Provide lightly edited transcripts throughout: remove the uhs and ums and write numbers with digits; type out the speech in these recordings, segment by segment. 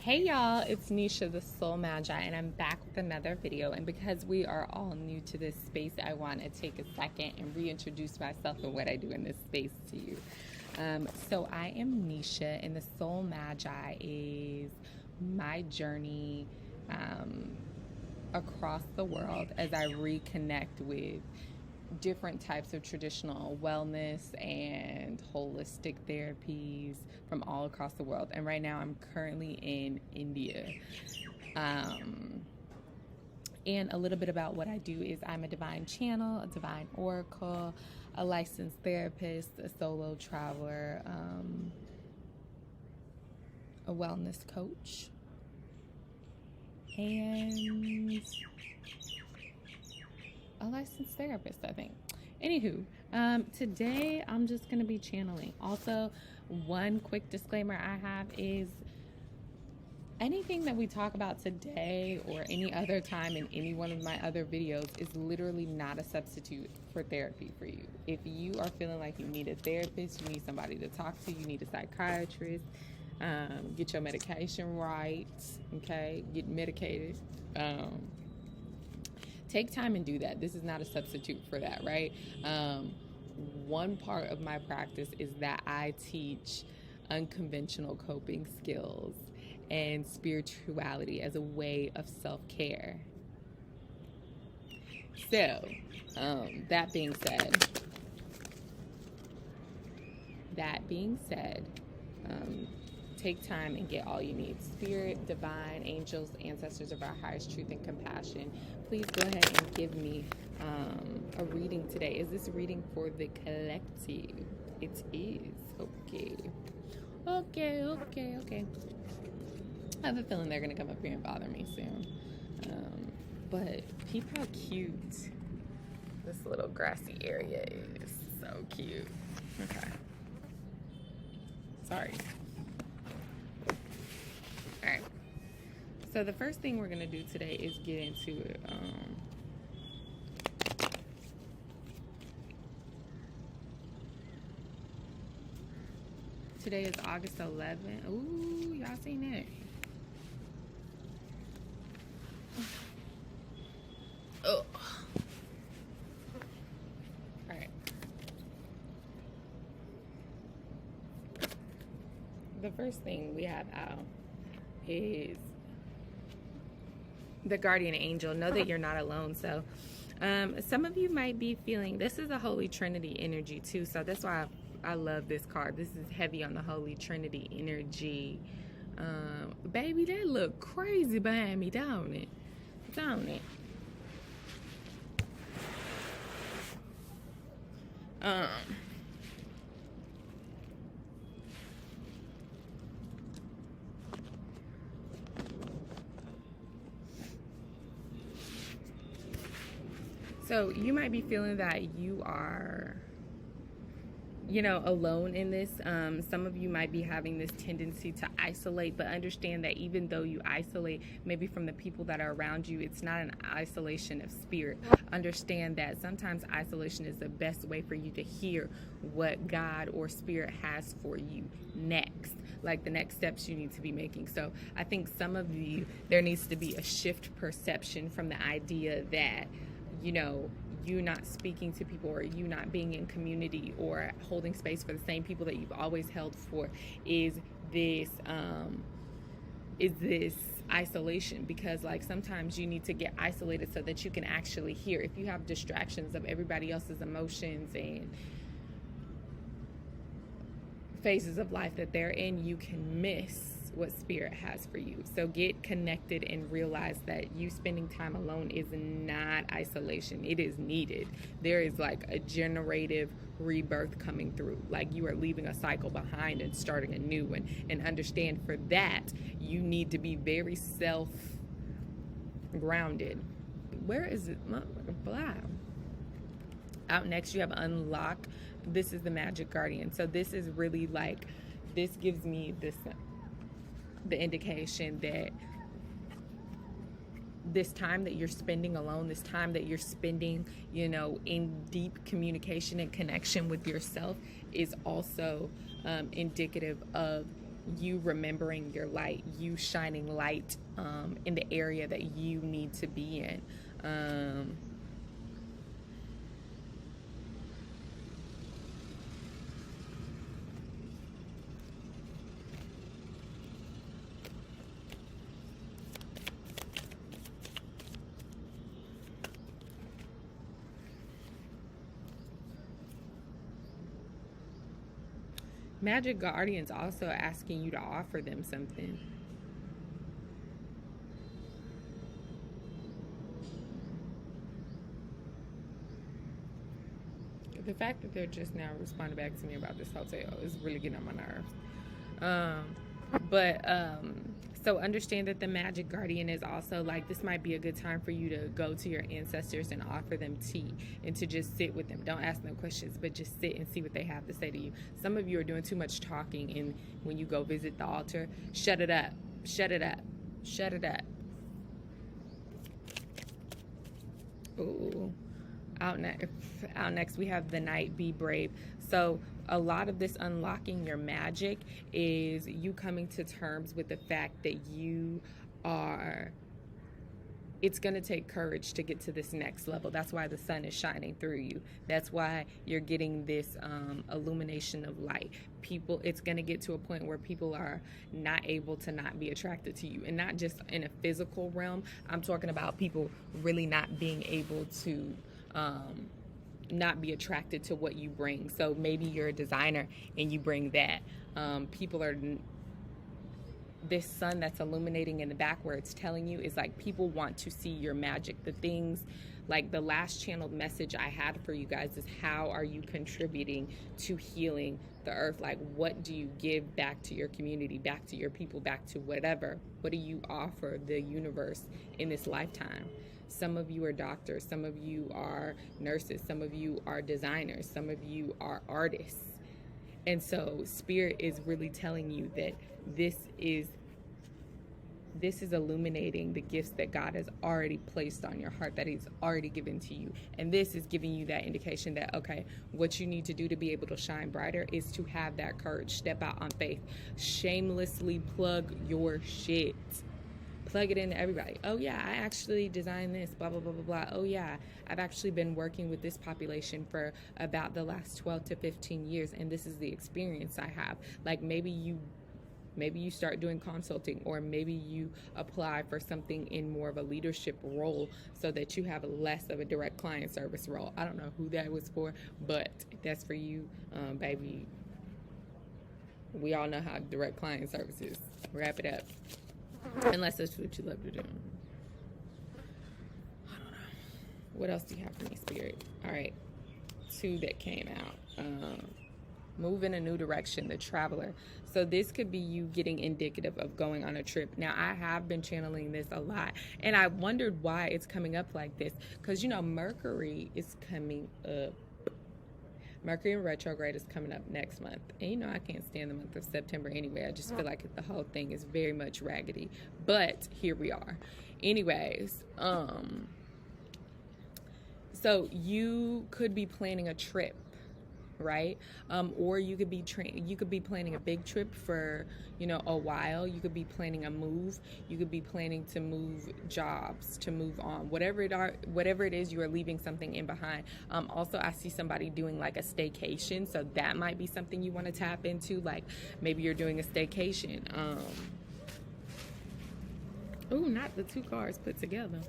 Hey y'all, it's Nisha the Soul Magi, and I'm back with another video. And because we are all new to this space, I want to take a second and reintroduce myself and what I do in this space to you. So I am Nisha, and the Soul Magi is my journey across the world as I reconnect with different types of traditional wellness and holistic therapies from all across the world. And right now I'm currently in India. And a little bit about what I do is I'm a divine channel, a divine oracle, a licensed therapist, a solo traveler, a wellness coach, and a licensed therapist, I think. Anywho, today I'm just going to be channeling. Also, one quick disclaimer I have is anything that we talk about today or any other time in any one of my other videos is literally not a substitute for therapy for you. If you are feeling like you need a therapist, you need somebody to talk to, you need a psychiatrist, get your medication right, okay, get medicated, take time and do that. This is not a substitute for that, right? One part of my practice is that I teach unconventional coping skills and spirituality as a way of self-care. So, that being said, take time and get all you need. Spirit, divine, angels, ancestors of our highest truth and compassion, please go ahead and give me a reading today. Is this reading for the collective? It is. Okay. I have a feeling they're going to come up here and bother me soon. But peep how cute this little grassy area is. So cute. Okay. Sorry. Alright, so the first thing we're going to do today is get into it. Today is August 11th. Ooh, y'all seen it? Oh. Alright. The first thing we have out is the guardian angel. Know that you're not alone. So some of you might be feeling, this is a Holy Trinity energy too, so that's why I love this card. This is heavy on the Holy Trinity energy. Baby, that look crazy behind me, don't it? So you might be feeling that you are, alone in this. Some of you might be having this tendency to isolate, but understand that even though you isolate maybe from the people that are around you, it's not an isolation of spirit. Understand that sometimes isolation is the best way for you to hear what God or spirit has for you next, like the next steps you need to be making. So I think some of you, there needs to be a shift perception from the idea that, you not speaking to people or you not being in community or holding space for the same people that you've always held for is this isolation. Because like sometimes you need to get isolated so that you can actually hear. If you have distractions of everybody else's emotions and phases of life that they're in, you can miss what spirit has for you. So get connected and realize that you spending time alone is not isolation. It is needed. There is like a generative rebirth coming through. Like you are leaving a cycle behind and starting a new one. And understand for that, you need to be very self-grounded. Where is it? Blah. Out next, you have unlock. This is the magic guardian. So this is really like, this gives me the indication that this time that you're spending alone, this time that you're spending, in deep communication and connection with yourself is also indicative of you remembering your light, you shining light in the area that you need to be in. Magic Guardians also asking you to offer them something. The fact that they're just now responding back to me about this hotel is really getting on my nerves. So understand that the Magic Guardian is also like, this might be a good time for you to go to your ancestors and offer them tea and to just sit with them. Don't ask no questions, but just sit and see what they have to say to you. Some of you are doing too much talking, and when you go visit the altar, shut it up, shut it up, shut it up. Ooh. Out next, we have the Night, Be Brave. So a lot of this unlocking your magic is you coming to terms with the fact that it's going to take courage to get to this next level. That's why the sun is shining through you. That's why you're getting this illumination of light. It's going to get to a point where people are not able to not be attracted to you. And not just in a physical realm. I'm talking about people really not being able to not be attracted to what you bring. So maybe you're a designer and you bring that. This sun that's illuminating in the back where it's telling you is like, people want to see your magic. The things, like the last channeled message I had for you guys is, how are you contributing to healing the earth? Like, what do you give back to your community, back to your people, back to whatever? What do you offer the universe in this lifetime? Some of you are doctors, some of you are nurses, some of you are designers, some of you are artists. And so Spirit is really telling you that this is illuminating the gifts that God has already placed on your heart, that He's already given to you. And this is giving you that indication that, okay, what you need to do to be able to shine brighter is to have that courage. Step out on faith. Shamelessly plug your shit. Plug it into everybody. Oh yeah, I actually designed this, blah, blah, blah, blah, blah. Oh yeah, I've actually been working with this population for about the last 12 to 15 years, and this is the experience I have. Like, maybe you start doing consulting, or maybe you apply for something in more of a leadership role so that you have less of a direct client service role. I don't know who that was for, but that's for you, baby. We all know how direct client service is. Wrap it up. Unless that's what you love to do. I don't know. What else do you have for me, Spirit? All right. 2 that came out. Move in a new direction, the Traveler. So this could be you getting indicative of going on a trip. Now, I have been channeling this a lot, and I wondered why it's coming up like this. Because, Mercury is coming up. Mercury in retrograde is coming up next month. And I can't stand the month of September anyway. I just feel like the whole thing is very much raggedy. But here we are. Anyways, so you could be planning a trip, right? Or you could be planning a big trip for, a while. You could be planning a move. You could be planning to move jobs, to move on, whatever it is, you are leaving something in behind. Also, I see somebody doing like a staycation. So that might be something you want to tap into. Like, maybe you're doing a staycation. Not the 2 cards put together.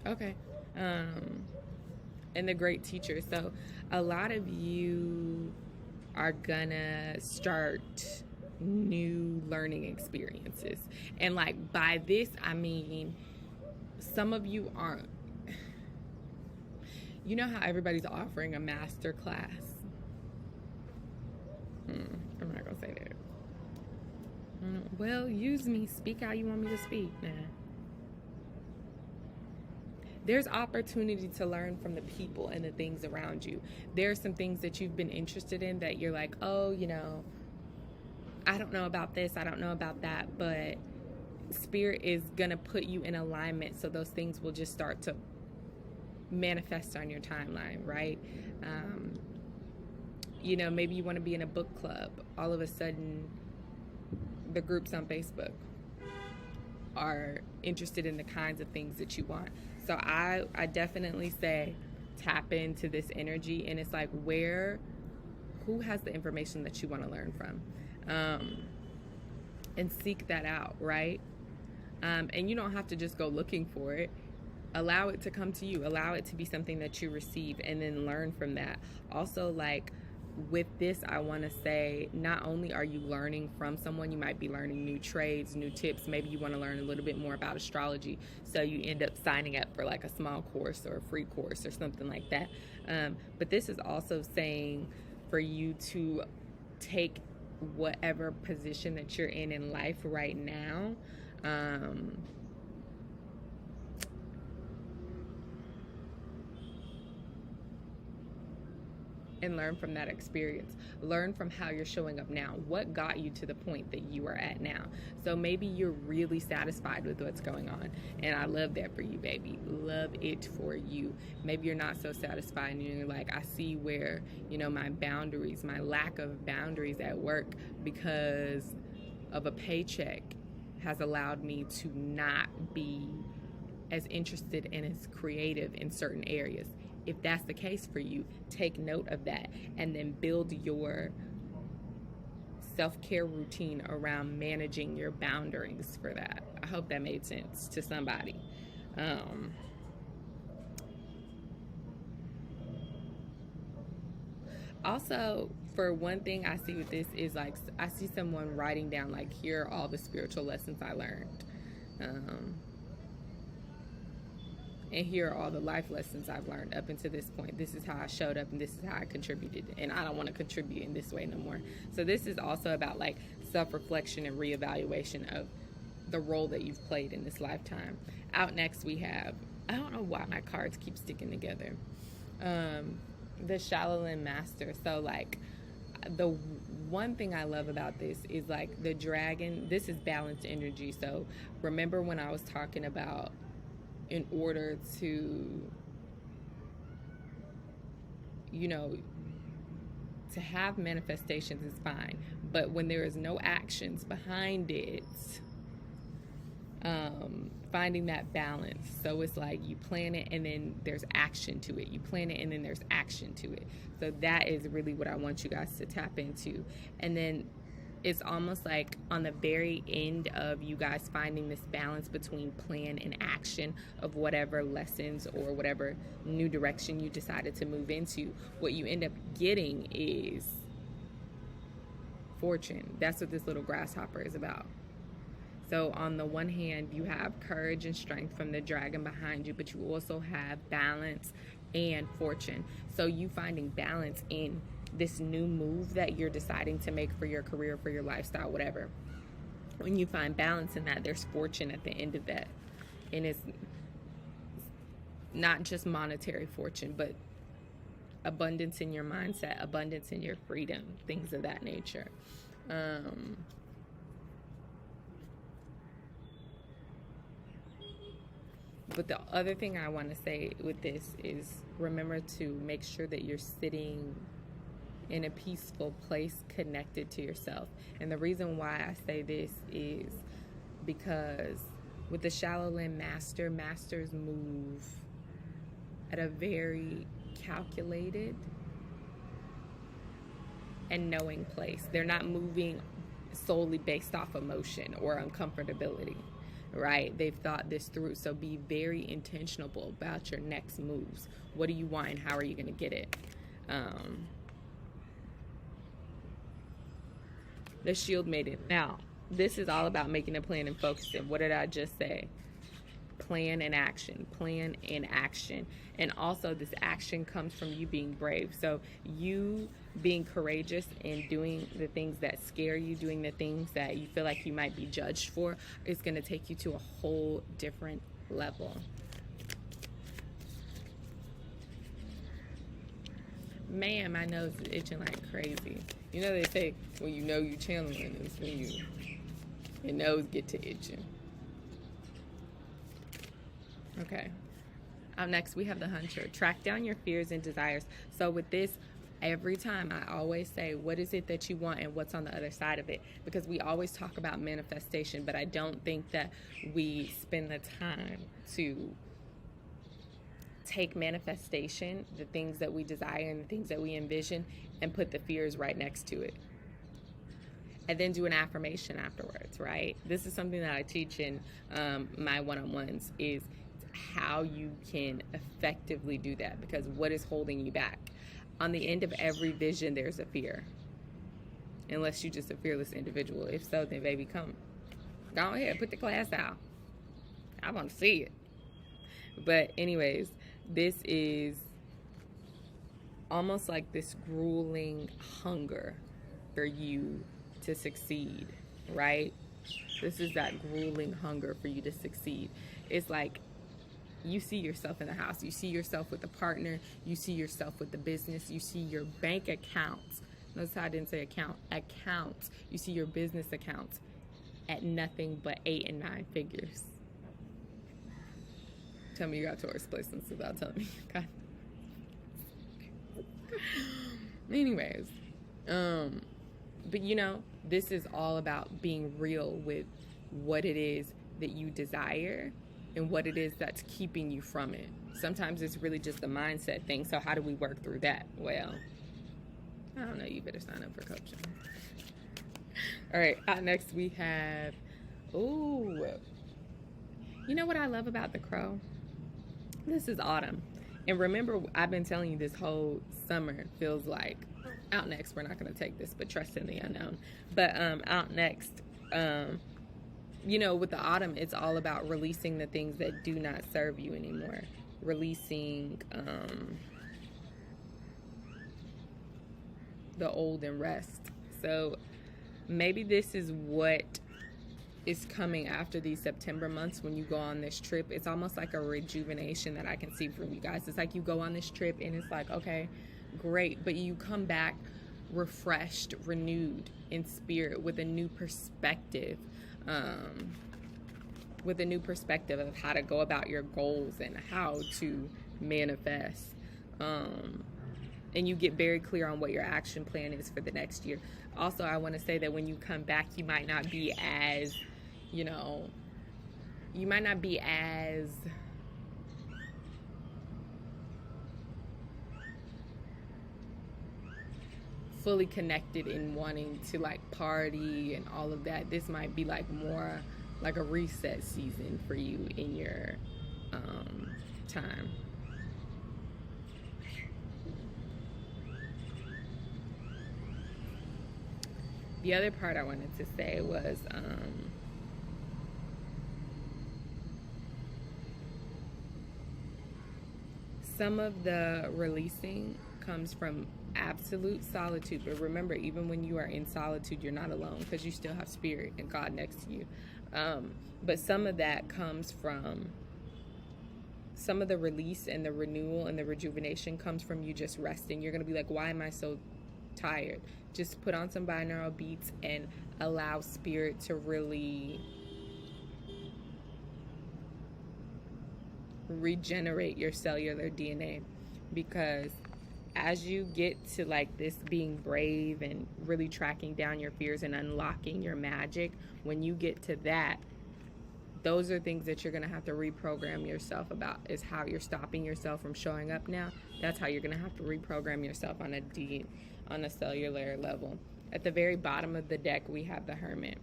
Okay. And the Great Teacher. So a lot of you are gonna start new learning experiences. And like, by this, I mean, some of you aren't. You know how everybody's offering a master class? I'm not gonna say that. Well, use me. Speak how you want me to speak. Nah. There's opportunity to learn from the people and the things around you. There are some things that you've been interested in that you're like, oh, I don't know about this, I don't know about that, but Spirit is going to put you in alignment so those things will just start to manifest on your timeline, right? Maybe you want to be in a book club. All of a sudden, the groups on Facebook are interested in the kinds of things that you want. So I definitely say tap into this energy, and it's like who has the information that you want to learn from, and seek that out, right? And you don't have to just go looking for it. Allow it to come to you. Allow it to be something that you receive, and then learn from that. Also, like, with this, I want to say, not only are you learning from someone, you might be learning new trades, new tips. Maybe you want to learn a little bit more about astrology, so you end up signing up for like a small course or a free course or something like that. But this is also saying for you to take whatever position that you're in life right now, and learn from that experience. Learn from how you're showing up now. What got you to the point that you are at now? So maybe you're really satisfied with what's going on, and I love that for you, baby. Love it for you. Maybe you're not so satisfied, and you're like, I see where, my boundaries, my lack of boundaries at work because of a paycheck has allowed me to not be as interested and as creative in certain areas. If that's the case for you, take note of that, and then build your self-care routine around managing your boundaries for that. I hope that made sense to somebody. Also, for one thing I see with this is, like, I see someone writing down, like, here are all the spiritual lessons I learned. And here are all the life lessons I've learned up until this point. This is how I showed up, and this is how I contributed. And I don't want to contribute in this way no more. So this is also about, like, self-reflection and reevaluation of the role that you've played in this lifetime. Out next we have, I don't know why my cards keep sticking together, the Shaolin Master. So, like, the one thing I love about this is, like, the dragon, this is balanced energy. So remember when I was talking about, in order to, to have manifestations is fine, but when there is no actions behind it, finding that balance. So it's like you plan it and then there's action to it. You plan it and then there's action to it. So that is really what I want you guys to tap into. And then it's almost like on the very end of you guys finding this balance between plan and action of whatever lessons or whatever new direction you decided to move into, what you end up getting is fortune. That's what this little grasshopper is about. So on the one hand, you have courage and strength from the dragon behind you, but you also have balance and fortune. So you finding balance in this new move that you're deciding to make for your career, for your lifestyle, whatever. When you find balance in that, there's fortune at the end of that. And it's not just monetary fortune, but abundance in your mindset, abundance in your freedom, things of that nature. But the other thing I want to say with this is remember to make sure that you're sitting in a peaceful place connected to yourself. And the reason why I say this is because with the Shaolin Master, masters move at a very calculated and knowing place. They're not moving solely based off emotion or uncomfortability, right? They've thought this through. So be very intentional about your next moves. What do you want and how are you going to get it? The Shield Maiden. Now, this is all about making a plan and focusing. What did I just say? Plan and action. Plan and action. And also this action comes from you being brave. So you being courageous and doing the things that scare you, doing the things that you feel like you might be judged for, is going to take you to a whole different level. Man, my nose is itching like crazy. You know they say when you know you're channeling is when your nose get to itching. Okay. Up next we have the Hunter. Track down your fears and desires. So with this, Every time I always say, what is it that you want and what's on the other side of it? Because we always talk about manifestation, but I don't think that we spend the time to take manifestation, the things that we desire and the things that we envision, and put the fears right next to it. And then do an affirmation afterwards, right? This is something that I teach in my one-on-ones, is how you can effectively do that, because what is holding you back? On the end of every vision, there's a fear. Unless you're just a fearless individual. If so, then baby, come. Go ahead, put the class out. I want to see it. But anyways, this is almost like this grueling hunger for you to succeed, right? This is that grueling hunger for you to succeed. It's like you see yourself in the house. You see yourself with a partner. You see yourself with the business. You see your bank accounts. Notice how I didn't say account. Accounts. You see your business accounts at nothing but 8 and 9 figures. Tell me you got Taurus placements without telling me. God. Anyways, but you know, this is all about being real with what it is that you desire and what it is that's keeping you from it. Sometimes it's really just a mindset thing. So how do we work through that? Well, I don't know. You better sign up for coaching. All right. Next we have, ooh, you know what I love about the crow? This is autumn. And remember, I've been telling you this whole summer feels like, out next, we're not going to take this, but trust in the unknown. But out next, you know, with the autumn, it's all about releasing the things that do not serve you anymore. Releasing the old and rest. So maybe this is what is coming after these September months when you go on this trip. It's almost like a rejuvenation that I can see from you guys. It's like you go on this trip and it's like, okay, great, but you come back refreshed, renewed in spirit, with a new perspective, of how to go about your goals and how to manifest, and you get very clear on what your action plan is for the next year. Also, I want to say that when you come back, you might not be as, you know, fully connected in wanting to like party and all of that. This might be like more like a reset season for you in your time. The other part I wanted to say was some of the releasing comes from absolute solitude. But remember, even when you are in solitude, you're not alone, because you still have spirit and God next to you. But some of that comes from, some of the release and the renewal and the rejuvenation comes from you just resting. You're going to be like, why am I so tired? Just put on some binaural beats and allow spirit to really regenerate your cellular DNA. Because as you get to like this being brave and really tracking down your fears and unlocking your magic, when you get to that, those are things that you're going to have to reprogram yourself about, is how you're stopping yourself from showing up now. That's how you're going to have to reprogram yourself on a cellular level. At the very bottom of the deck, we have the Hermit.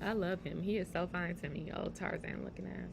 I love him. He is so fine to me. Old Tarzan looking ass.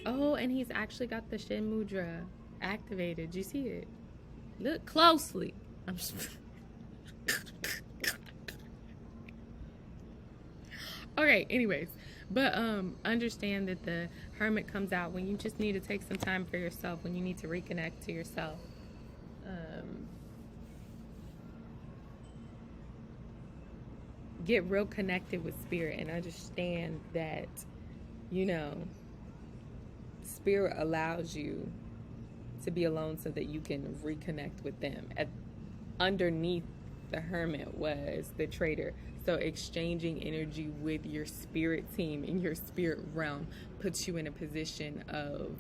Oh, and he's actually got the Shin Mudra activated. Do you see it? Look closely. I'm just... Okay, anyways. But understand that the Hermit comes out when you just need to take some time for yourself, when you need to reconnect to yourself. Get real connected with spirit and understand that, you know, spirit allows you to be alone so that you can reconnect with them. Underneath the Hermit was the Trader. So exchanging energy with your spirit team in your spirit realm puts you in a position of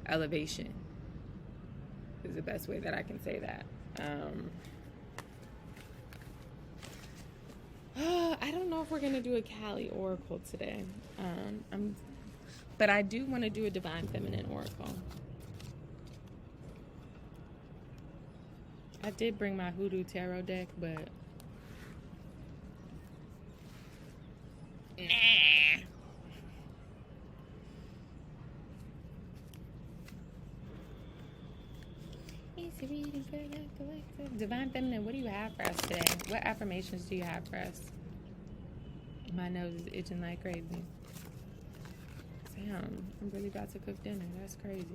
elevation is the best way that I can say that. I don't know if we're going to do a Cali oracle today. But I do want to do a divine feminine oracle. I did bring my hoodoo tarot deck, but nah. Divine feminine, what do you have for us today? What affirmations do you have for us? My nose is itching like crazy. Damn, I'm really about to cook dinner. That's crazy.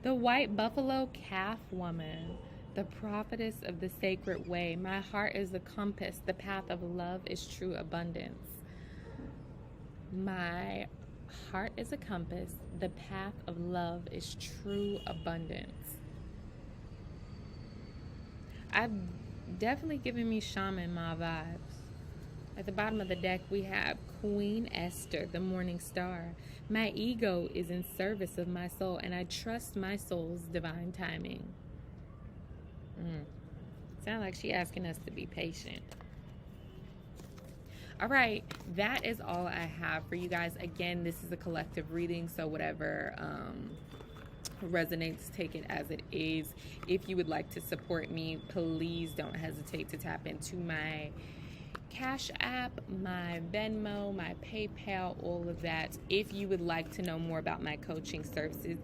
The white buffalo calf woman, the prophetess of the sacred way. My heart is the compass. The path of love is true abundance. My heart is a compass. The path of love is true abundance. I've definitely given me shaman my vibes. At the bottom of the deck, we have Queen Esther, the morning star. My ego is in service of my soul, and I trust my soul's divine timing. Sound like she asking us to be patient. All right, that is all I have for you guys. Again, this is a collective reading, so whatever resonates, take it as it is. If you would like to support me, please don't hesitate to tap into my Cash App, my Venmo, my PayPal, all of that. If you would like to know more about my coaching services,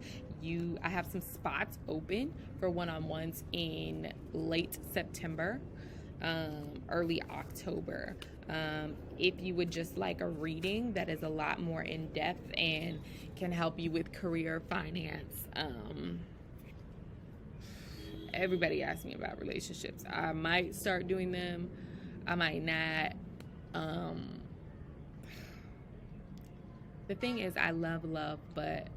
I have some spots open for one-on-ones in late September, early October. If you would just like a reading that is a lot more in-depth and can help you with career, finance, everybody asks me about relationships. I might start doing them. I might not. The thing is, I love love, but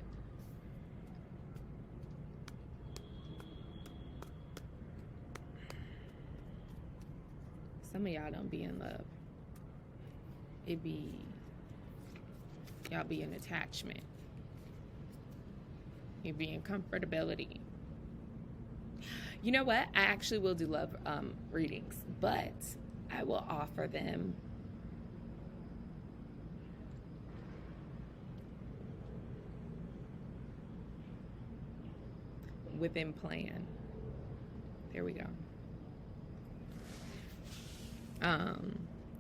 some of y'all don't be in love. Y'all be in attachment. You be in comfortability. You know what? I actually will do love readings, but I will offer them within plan. There we go.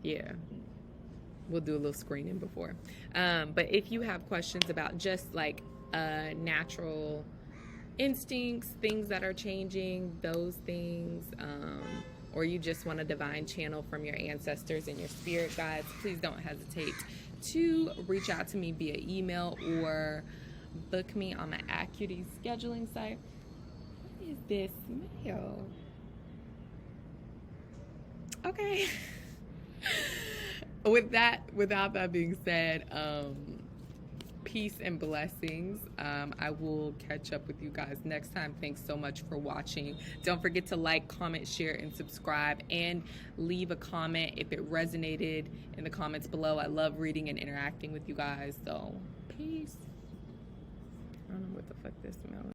Yeah, we'll do a little screening before. But if you have questions about just like natural instincts, things that are changing, those things, or you just want a divine channel from your ancestors and your spirit guides, please don't hesitate to reach out to me via email or book me on my Acuity scheduling site. What is this mail? Okay. Without that being said, peace and blessings. I will catch up with you guys next time. Thanks so much for watching. Don't forget to like, comment, share, and subscribe, and leave a comment if it resonated in the comments below. I love reading and interacting with you guys. So peace. I don't know what the fuck this smell is.